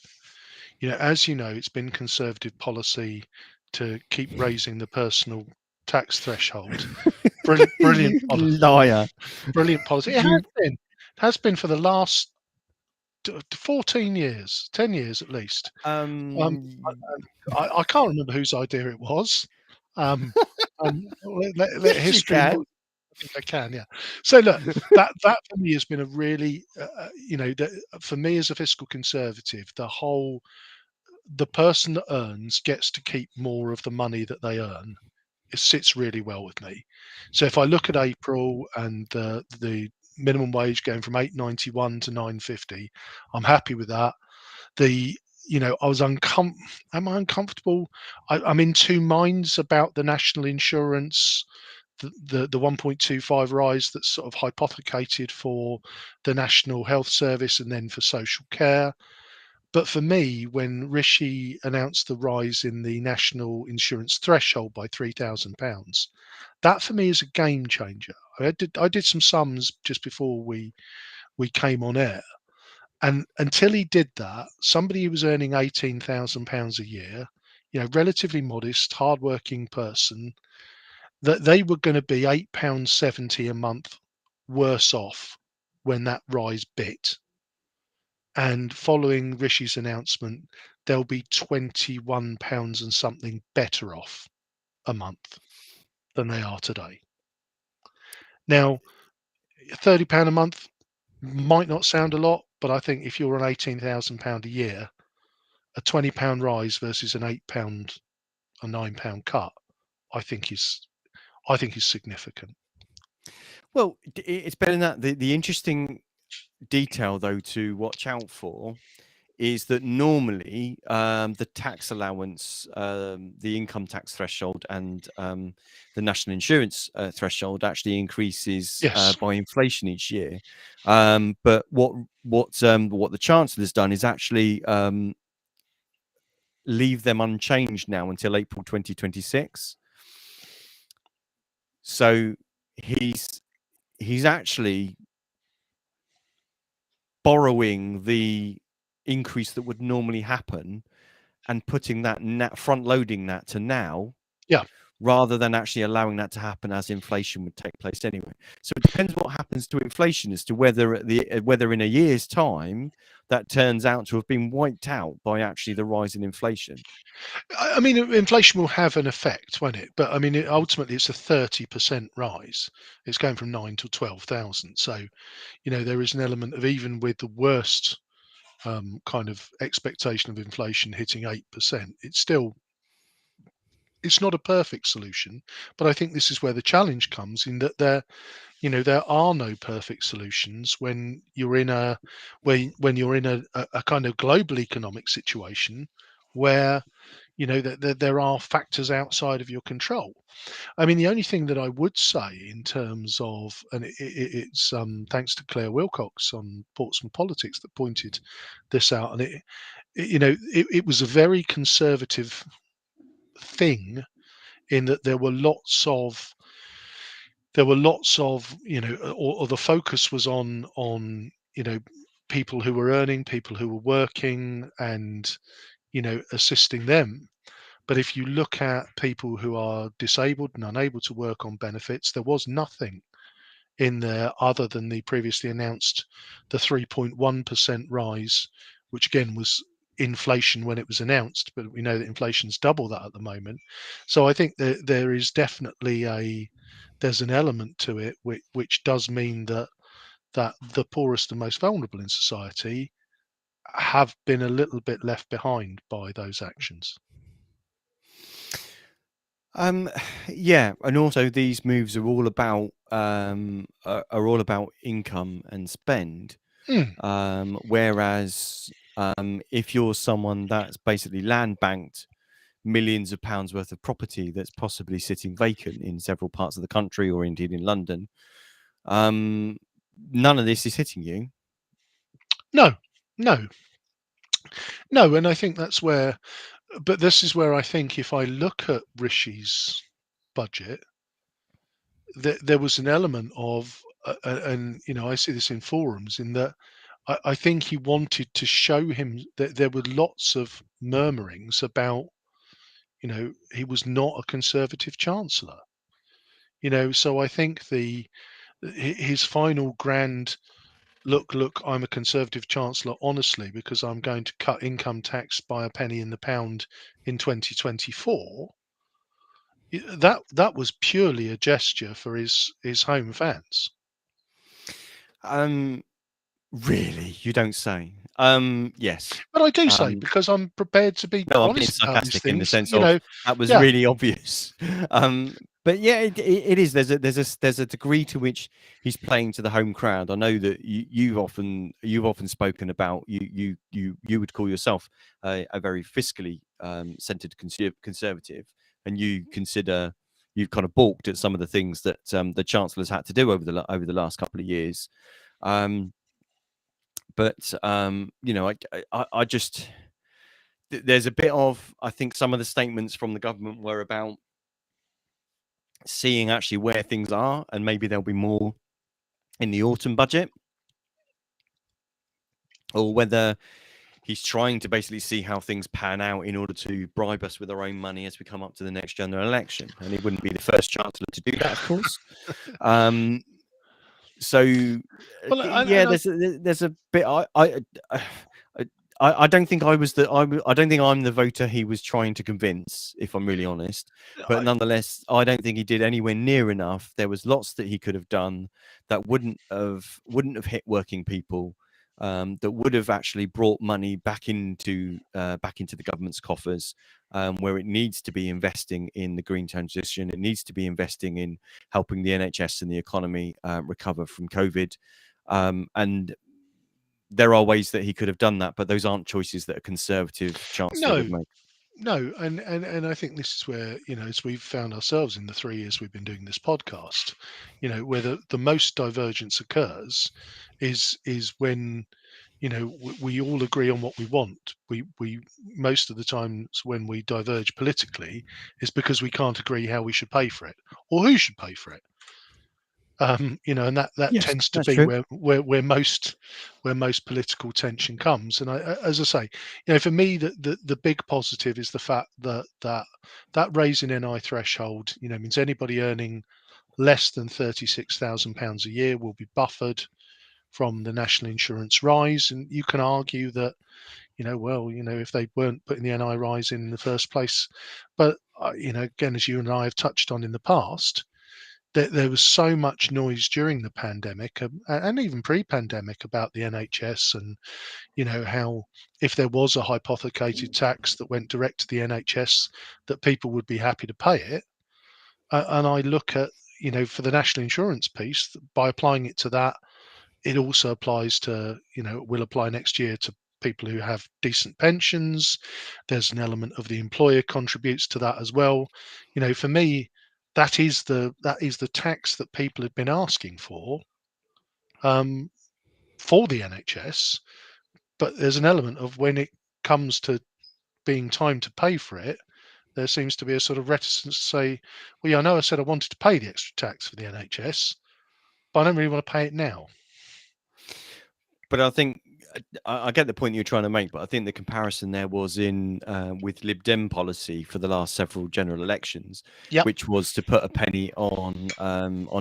You know, as you know, it's been Conservative policy to keep raising the personal tax threshold. Brilliant policy. Liar. Brilliant policy. It has been for the last 14 years, 10 years at least. I can't remember whose idea it was. Let Yes, history. you can. I think I can, yeah. So look, that for me has been a really, for me as a fiscal conservative, the person that earns gets to keep more of the money that they earn. It sits really well with me. So if I look at April and the minimum wage going from 8.91 to 9.50, I'm happy with that. I was am I uncomfortable? I'm in two minds about the national insurance, the 1.25 rise that's sort of hypothecated for the National Health Service and then for social care. But for me, when Rishi announced the rise in the national insurance threshold by £3,000, that for me is a game changer. I did some sums just before we came on air, and until he did that, somebody who was earning £18,000 a year, relatively modest, hardworking person, that they were going to be £8.70 a month worse off when that rise bit. And following Rishi's announcement, they'll be £21 and something better off a month than they are today. Now, £30 a month might not sound a lot, but I think if you're on £18,000 a year, a £20 rise versus an £8 or £9 cut, I think is significant. Well, it's better than that. The interesting detail, though, to watch out for is that normally the tax allowance, the income tax threshold, and the national insurance threshold actually increases by inflation each year. But what the Chancellor has done is actually leave them unchanged now until April 2026. So he's actually borrowing the increase that would normally happen and putting that front loading that to now, rather than actually allowing that to happen as inflation would take place anyway. So it depends what happens to inflation as to whether in a year's time that turns out to have been wiped out by actually the rise in inflation. I mean, inflation will have an effect, won't it? But I mean, ultimately, it's a 30% rise. It's going from 9 to 12,000. So, there is an element of, even with the worst kind of expectation of inflation hitting 8%, it's not a perfect solution. But I think this is where the challenge comes, in that there are no perfect solutions when you're in a kind of global economic situation where there are factors outside of your control. I mean, the only thing that I would say in terms of, and it's thanks to Claire Wilcox on Portsmouth Politics that pointed this out, and it was a very conservative thing, in that there were lots of or the focus was on people who were earning, people who were working, and assisting them. But if you look at people who are disabled and unable to work on benefits, there was nothing in there other than the previously announced the 3.1% rise, which again was inflation when it was announced, but we know that inflation's double that at the moment. So I think that there is definitely there's an element to it which does mean that the poorest and most vulnerable in society have been a little bit left behind by those actions. Yeah, and also these moves are all about income and spend. Whereas if you're someone that's basically land banked millions of pounds worth of property that's possibly sitting vacant in several parts of the country or indeed in London, none of this is hitting you. No, no, no, and I think that's where. But this is where I think if I look at Rishi's budget, there was an element of, and I see this in forums, in that I think he wanted to show him that there were lots of murmurings about, he was not a Conservative Chancellor. So I think his final grand look, I'm a Conservative Chancellor, honestly, because I'm going to cut income tax by a penny in the pound in 2024. That was purely a gesture for his home fans. Really, you don't say. Yes. But I do say, because I'm prepared to be No, I'm being honest about these sarcastic in the things. sense of that was Yeah, really obvious. But yeah, it is. There's a degree to which he's playing to the home crowd. I know that you've often spoken about you would call yourself a very fiscally centered conservative, and you consider you've kind of balked at some of the things that the Chancellor's had to do over the last couple of years. But I just there's a bit of, I think some of the statements from the government were about seeing actually where things are, and maybe there'll be more in the autumn budget, or whether he's trying to basically see how things pan out in order to bribe us with our own money as we come up to the next general election. And he wouldn't be the first chancellor to do that, of course. So yeah, there's a bit. I don't think I don't think I'm the voter he was trying to convince, if I'm really honest. But nonetheless, I don't think he did anywhere near enough. There was lots that he could have done that wouldn't have hit working people, that would have actually brought money back into the government's coffers, where it needs to be investing in the green transition. It needs to be investing in helping the NHS and the economy recover from COVID, and there are ways that he could have done that, but those aren't choices that a Conservative Chancellor would make. No, and I think this is where, as we've found ourselves in the 3 years we've been doing this podcast, where the most divergence occurs is when, we all agree on what we want. We most of the times when we diverge politically is because we can't agree how we should pay for it or who should pay for it. And that Yes, tends to that's be true. where most political tension comes. And as I say, for me, the big positive is the fact that raise in NI threshold, means anybody earning less than £36,000 a year will be buffered from the national insurance rise. And you can argue that, if they weren't putting the NI rise in the first place, but again, as you and I have touched on in the past, there was so much noise during the pandemic, and even pre-pandemic, about the NHS, and how if there was a hypothecated tax that went direct to the NHS, that people would be happy to pay it. And I look at, for the national insurance piece, by applying it to that, it also applies to, will apply next year to people who have decent pensions. There's an element of the employer contributes to that as well. For me, that is the tax that people had been asking for the NHS. But there's an element of, when it comes to being time to pay for it, there seems to be a sort of reticence to say, well, yeah, I know I said I wanted to pay the extra tax for the NHS, but I don't really want to pay it now. But I think I get the point you're trying to make, but I think the comparison there was in with Lib Dem policy for the last several general elections, Yep. which was to put a penny on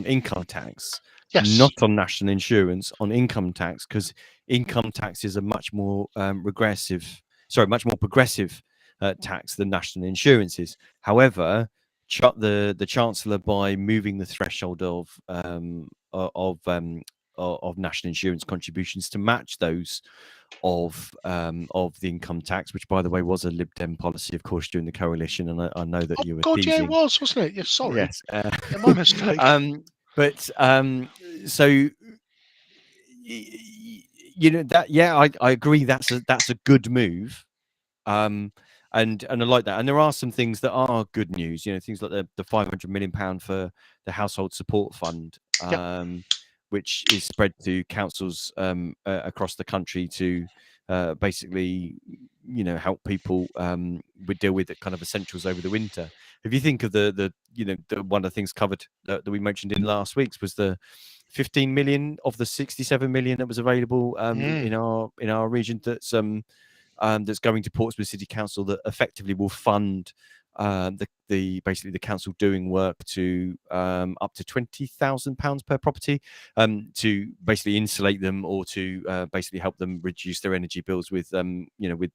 income tax, Yes. not on national insurance, on income tax, because income tax is a much more progressive tax than national insurance is. However, the Chancellor, by moving the threshold of of national insurance contributions to match those of the income tax, which, by the way, was a Lib Dem policy, of course, during the coalition. And I know that you were God, yeah, it teasing. was, wasn't it? Yeah, sorry. Yes. Yeah, my mistake. So that, yeah, I agree. That's a good move. And I like that. And there are some things that are good news. Things like the £500 million for the household support fund, which is spread to councils across the country to basically, help people deal with the kind of essentials over the winter. If you think of the one of the things covered that we mentioned in last week's was the 15 million of the 67 million that was available in our region that's going to Portsmouth City Council, that effectively will fund basically the council doing work to up to £20,000 per property to basically insulate them, or to basically help them reduce their energy bills with with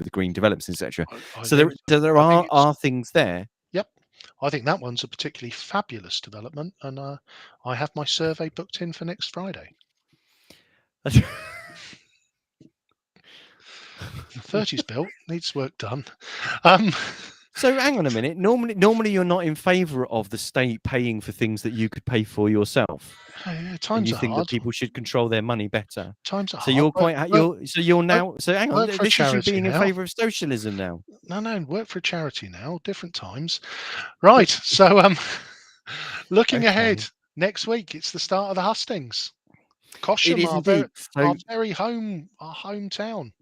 the green developments, etc. So there are things there. Yep, I think that one's a particularly fabulous development, and I have my survey booked in for next Friday. 30's built, needs work done. So hang on a minute. Normally you're not in favour of the state paying for things that you could pay for yourself. Times and you are think hard. that people should control their money better. Times are so hard. you're quite so hang on. This is you being in favour of socialism now. No, work for a charity now. Different times, right? So looking ahead, next week it's the start of the hustings. Cosham, our very hometown.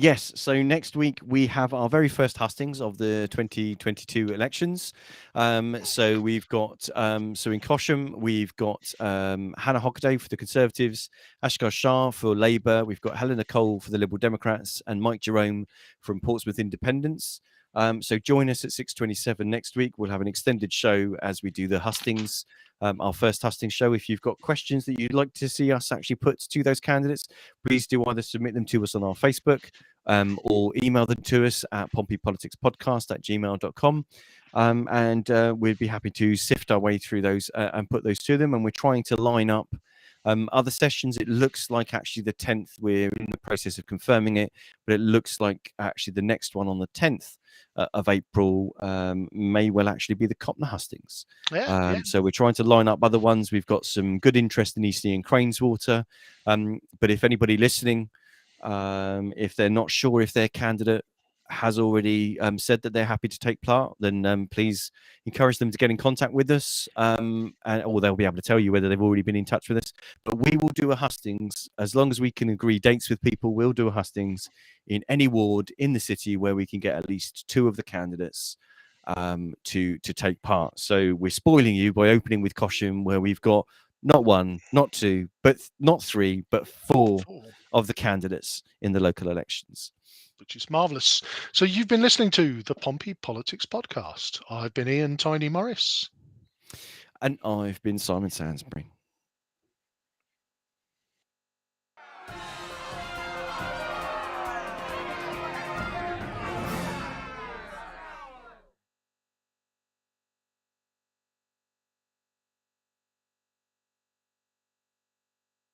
Yes, so next week we have our very first hustings of the 2022 elections. So we've got, so in Cosham, we've got Hannah Hockaday for the Conservatives, Ashgar Shah for Labour, we've got Helena Cole for the Liberal Democrats, and Mike Jerome from Portsmouth Independents. So join us at 6:27 next week. We'll have an extended show as we do the hustings, our first hustings show. If you've got questions that you'd like to see us actually put to those candidates, please do either submit them to us on our Facebook or email them to us at pompeypoliticspodcast@gmail.com. And we'd be happy to sift our way through those and put those to them. And we're trying to line up other sessions. It looks like actually the 10th, we're in the process of confirming it, but it looks like actually the next one on the 10th of April may well actually be the Copner hustings. So we're trying to line up other ones. We've got some good interest in Eastleigh and Craneswater. But if anybody listening, if they're not sure if their candidate has already said that they're happy to take part, then please encourage them to get in contact with us, or they'll be able to tell you whether they've already been in touch with us. But we will do a hustings as long as we can agree dates with people. We'll do a hustings in any ward in the city where we can get at least 2 of the candidates to take part. So we're spoiling you by opening with Cosham, where we've got not 1, not 2, but not 3, but 4 of the candidates in the local elections, which is marvellous. So you've been listening to the Pompey Politics Podcast. I've been Ian Tiny Morris. And I've been Simon Sansbury.